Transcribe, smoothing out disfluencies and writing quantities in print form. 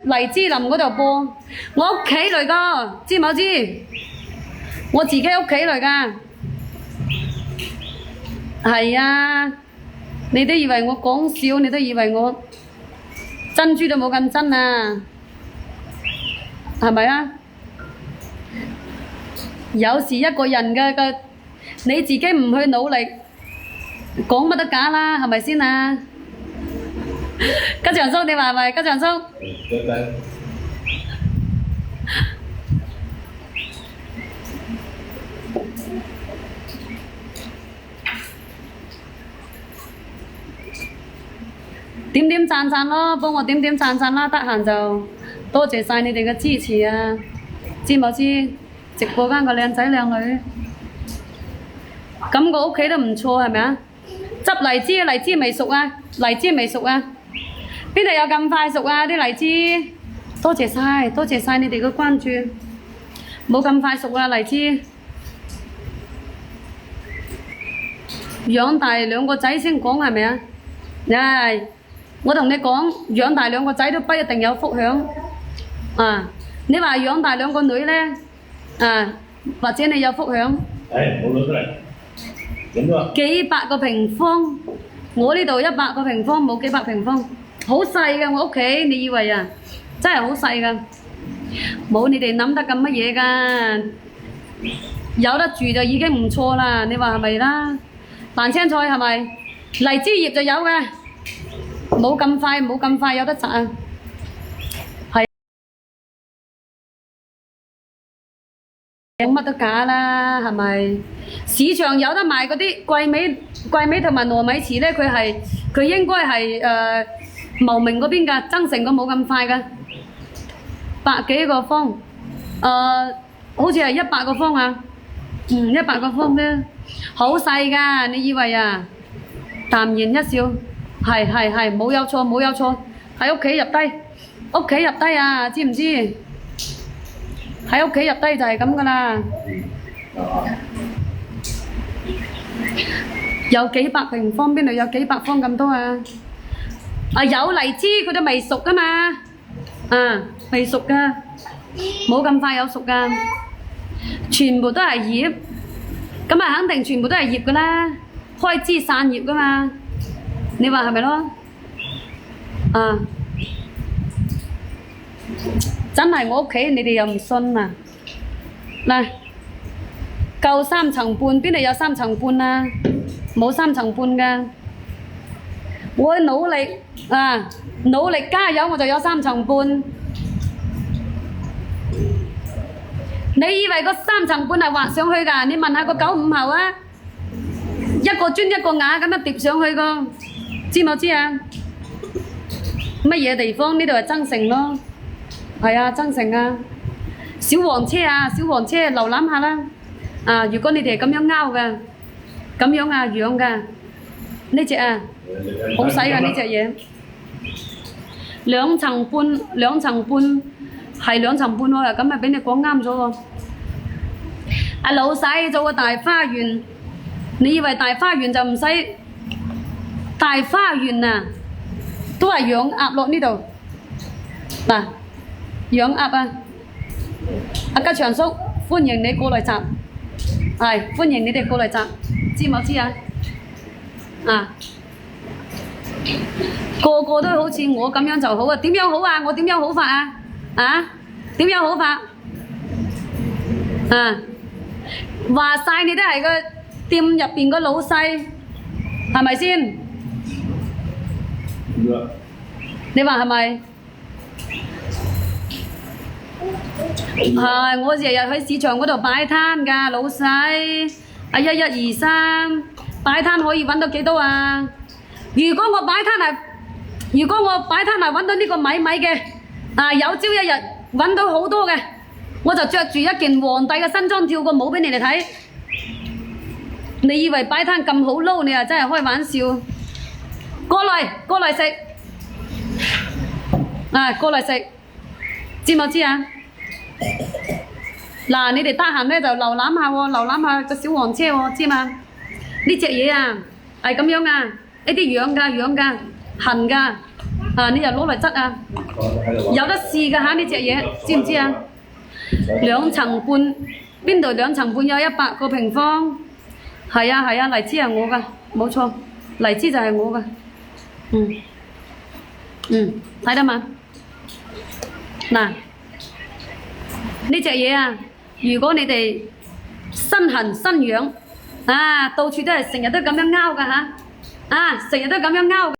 荔枝林嗰度播，我屋企嚟㗎，知冇知？我自己屋企嚟㗎，係啊！你都以為我講笑，你都以為我珍珠都冇咁真啊，係咪啊？有時一個人嘅你自己唔去努力，講乜都假啦，係咪先啊？吉祥叔，你話係咪？吉祥叔，點點讚讚咯，幫我點點讚讚啦，得閒就多謝晒你哋嘅支持啊！知冇知？直播間個靚仔靚女，咁個屋企都唔錯，係咪啊？執荔枝，荔枝未熟啊！荔枝未熟啊！邊度有咁快熟啊？啲荔枝，多謝晒，多謝晒你哋嘅關注，冇咁快熟啊荔枝，養大兩個仔先講係咪啊？唉，我同你講，養大兩個仔都不一定有福享啊！你話養大兩個女呢？啊，或者你有福享？冇攞出嚟，咁啊！幾百個平方，我呢度100個平方，冇幾百平方，好細㗎我屋企，你以為啊？真係好細㗎，冇你哋諗得咁乜嘢㗎，有得住就已經唔錯啦，你話係咪啦？扮青菜係咪？荔枝葉就有嘅，冇咁快有得摘啊！講乜都假啦，係咪？市場有得賣嗰啲桂味同埋糯米糍咧，佢應該係茂名嗰邊㗎，增城個冇咁快㗎，100幾個方，好似係100個方啊，100個方啫，好細㗎，你以為啊？淡然一笑，係冇有錯冇有錯，喺屋企入低啊，知唔知？喺屋企入低就係咁噶啦，有幾百平方，邊度有幾百方咁多啊？啊有荔枝，佢都未熟噶嘛，啊未熟噶，冇咁快有熟噶，全部都係葉，咁啊肯定全部都係葉噶啦，開枝散葉噶嘛，你話係咪咯？啊！真係我屋企，你哋又唔信啊！嗱，夠3層半，邊度有3層半啊？冇3層半㗎。我努力啊，努力加油，我就有3層半。你以為個3層半係畫上去㗎？你問下個95後啊，一個磚一個瓦咁樣疊上去個，知冇知啊？乜嘢地方？呢度係增城咯。係啊，增城啊，小黃車啊，小黃車瀏覽下啦。啊，如果你哋係咁樣拗嘅，咁樣啊養嘅，呢隻啊，好使㗎呢隻嘢。2層半係2層半喎，咁咪俾你講啱咗喎。阿老細做個大花園，你以為大花園就唔使？大花園啊，都係養鴨落呢度。嗱。養鴨啊！阿吉祥叔，歡迎你過嚟集，係歡迎你哋過嚟集，知冇知啊？啊！個個都好似我咁樣就好啊！點樣好啊？我點樣好法啊？啊？點樣好法？啊！話晒你都係個店入邊個老細，係咪先？你話係咪？係，我日日去市場嗰度擺攤㗎，老細。啊1123，擺攤可以揾到幾多啊？如果我擺攤係揾到呢個米嘅，啊有朝一日揾到好多嘅，我就着住一件皇帝嘅新裝跳個舞俾你哋睇。你以為擺攤咁好撈？你啊真係開玩笑。過嚟食，啊過嚟食，知冇知啊？嗱，你哋得閒咧就瀏覽下喎，瀏覽下個小黃車喎，知嘛？呢隻嘢啊係咁樣啊，呢啲養㗎，痕㗎，啊，你又攞嚟質啊？有得試㗎嚇呢隻嘢，知唔知啊？2層半，邊度2層半有100個平方？係啊係啊，荔枝係我㗎，冇錯，荔枝就係我㗎。睇得嘛？嗱，呢隻嘢啊，如果你哋身痕身癢啊，到處都係成日都咁樣拗㗎嚇，啊，成日都咁樣拗。